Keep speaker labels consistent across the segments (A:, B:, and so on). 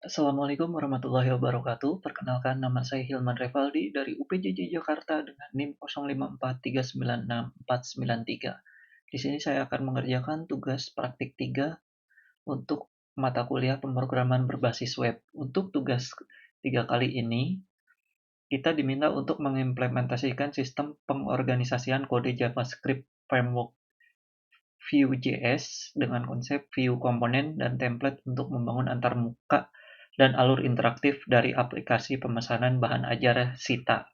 A: Assalamualaikum warahmatullahi wabarakatuh. Perkenalkan, nama saya Hilman Revaldi dari UPJJ Jakarta dengan NIM 0543966493. Di sini saya akan mengerjakan tugas praktik 3 untuk mata kuliah pemrograman berbasis web. Untuk tugas 3 kali ini, kita diminta untuk mengimplementasikan sistem pengorganisasian kode JavaScript framework Vue.js dengan konsep view komponen dan template untuk membangun antarmuka dan alur interaktif dari aplikasi pemesanan bahan ajar Sita.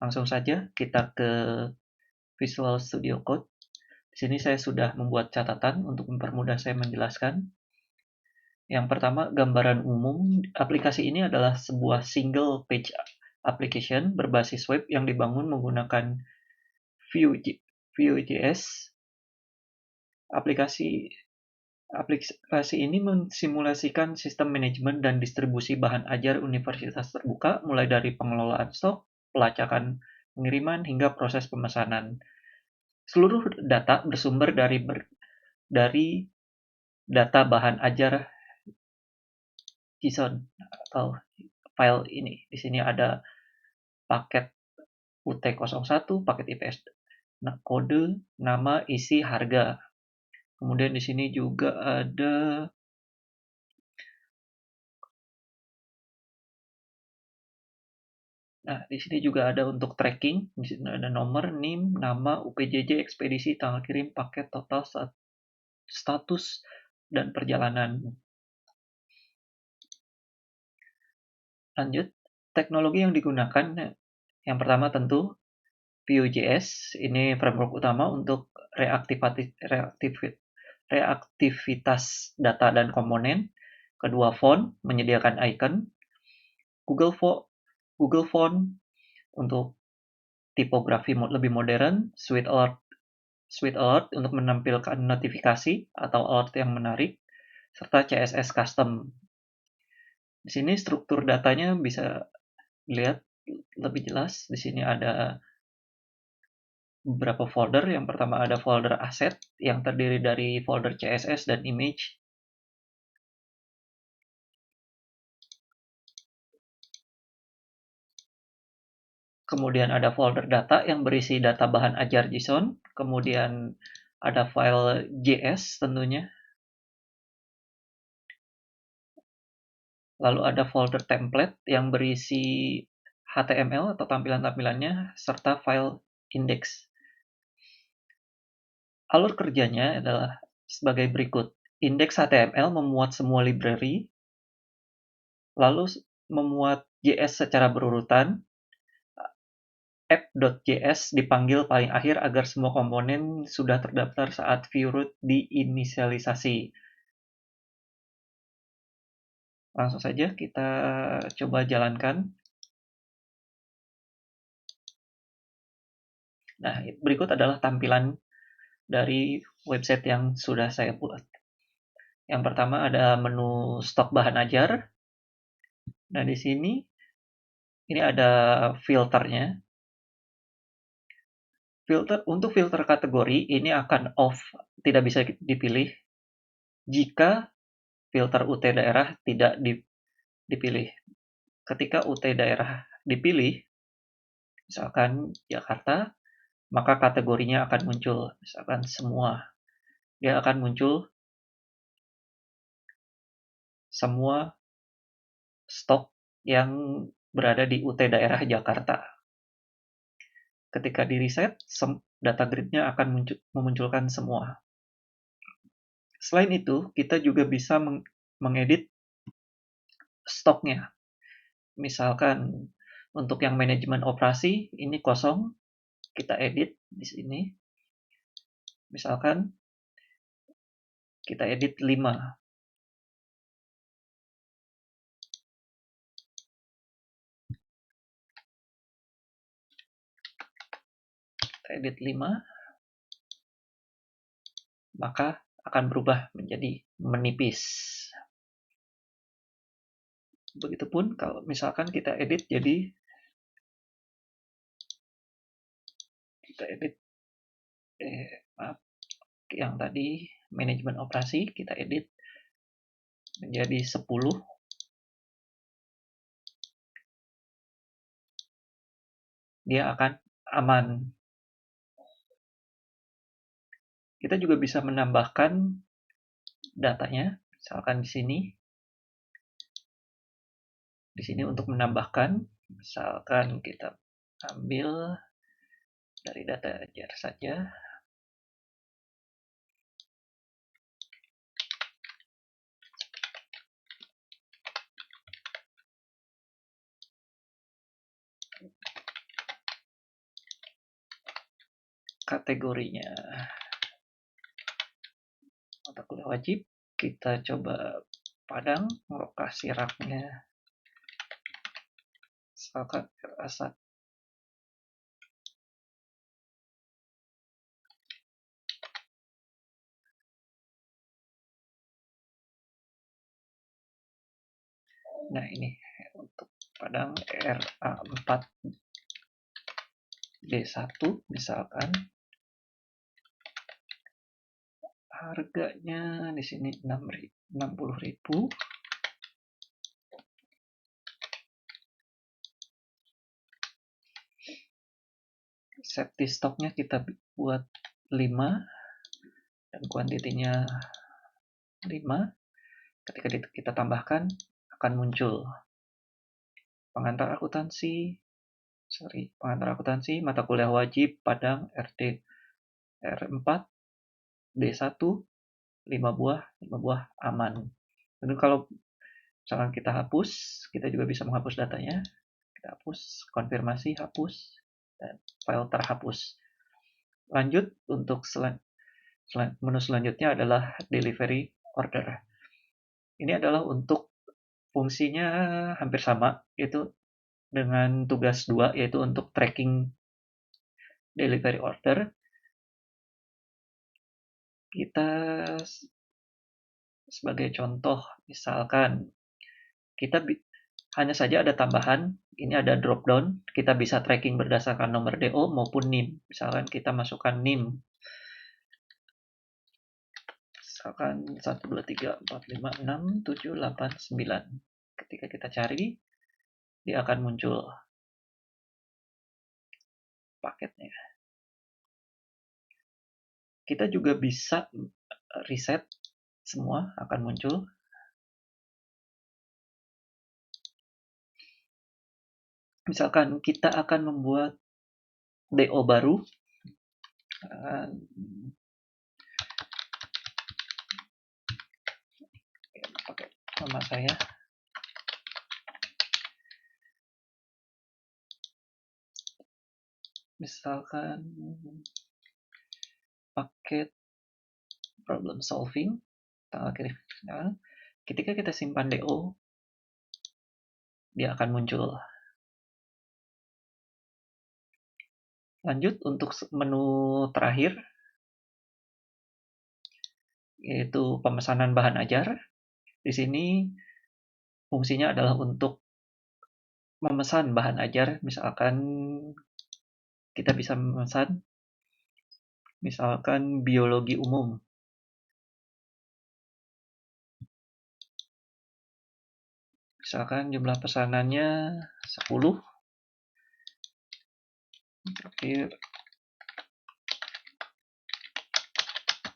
A: Langsung saja kita ke Visual Studio Code. Di sini saya sudah membuat catatan untuk mempermudah saya menjelaskan. Yang pertama, gambaran umum. Aplikasi ini adalah sebuah single page application berbasis web yang dibangun menggunakan Vue.js. Aplikasi ini mensimulasikan sistem manajemen dan distribusi bahan ajar universitas terbuka, mulai dari pengelolaan stok, pelacakan pengiriman, hingga proses pemesanan. Seluruh data bersumber dari data bahan ajar JSON atau file ini. Di sini ada paket UT01, paket IPS kode, nama, isi, harga. Kemudian di sini juga ada di sini juga ada untuk tracking. Di sini ada nomor, NIM, nama, UPJJ, ekspedisi, tanggal kirim, paket, total, status, dan perjalanan. Lanjut, teknologi yang digunakan. Yang pertama tentu Vue.js. Ini framework utama untuk reaktivitas data dan komponen. Kedua, font, menyediakan icon. Google Font untuk tipografi lebih modern. Sweet Alert untuk menampilkan notifikasi atau alert yang menarik, serta CSS custom. Di sini struktur datanya bisa dilihat lebih jelas. Di sini ada beberapa folder. Yang pertama ada folder aset yang terdiri dari folder CSS dan image. Kemudian ada folder data yang berisi data bahan ajar JSON. Kemudian ada file JS tentunya. Lalu ada folder template yang berisi HTML atau tampilan-tampilannya, serta file index. Alur kerjanya adalah sebagai berikut. Index HTML memuat semua library, lalu memuat JS secara berurutan. App.js dipanggil paling akhir agar semua komponen sudah terdaftar saat view root diinisialisasi. Langsung saja kita coba jalankan. Nah, berikut adalah tampilan dari website yang sudah saya buat. Yang pertama ada menu stok bahan ajar. Nah, di sini ini ada filternya. Untuk filter kategori ini akan off, tidak bisa dipilih jika filter UT daerah tidak dipilih. Ketika UT daerah dipilih, misalkan Jakarta, maka kategorinya akan muncul, misalkan semua. Dia akan muncul semua stok yang berada di UT daerah Jakarta. Ketika di reset, data grid-nya akan memunculkan semua. Selain itu, kita juga bisa mengedit stoknya. Misalkan untuk yang manajemen operasi ini kosong, kita edit di sini. Misalkan kita edit 5. Kita edit 5, maka akan berubah menjadi menipis. Begitupun kalau misalkan kita edit jadi yang tadi manajemen operasi kita edit menjadi 10. dia akan aman. Kita juga bisa menambahkan datanya, misalkan di sini untuk menambahkan, misalkan kita ambil dari data jar saja. Kategorinya mata kuliah wajib, kita coba Padang, lokasi raknya misalkan RA1. Nah ini untuk Padang RA4 D1 misalkan, harganya di sini 60.000. Safety stoknya kita buat 5 dan kuantitinya 5. Ketika kita tambahkan akan muncul pengantar akuntansi mata kuliah wajib Padang RT R4 D1 5 buah aman. Dan kalau misalkan kita hapus, kita juga bisa menghapus datanya. Kita hapus, konfirmasi, hapus, dan file terhapus. Lanjut untuk menu selanjutnya adalah delivery order. Ini adalah untuk fungsinya hampir sama, yaitu dengan tugas 2, yaitu untuk tracking delivery order. Kita sebagai contoh, misalkan kita hanya saja ada tambahan, ini ada drop down, kita bisa tracking berdasarkan nomor DO maupun NIM. Misalkan kita masukkan NIM, misalkan 1, 2, 3, 4, 5, 6, 7, 8, 9. Ketika kita cari, dia akan muncul paketnya. Kita juga bisa reset, semua akan muncul. Misalkan kita akan membuat DO baru, pakai nama saya. Misalkan paket problem solving, tanggal kirim. Ketika kita simpan DO, dia akan muncul. Lanjut untuk menu terakhir, yaitu pemesanan bahan ajar. Di sini fungsinya adalah untuk memesan bahan ajar. Misalkan kita bisa memesan, misalkan biologi umum. Misalkan jumlah pesanannya 10. Terakhir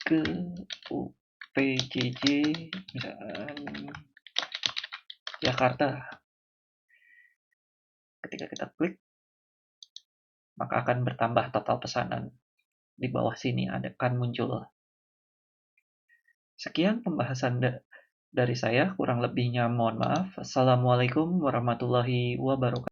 A: ke UPJJ misalkan Jakarta. Ketika kita klik, maka akan bertambah total pesanan. Di bawah sini akan muncul. Sekian pembahasan dari saya, kurang lebihnya mohon maaf. Assalamualaikum warahmatullahi wabarakatuh.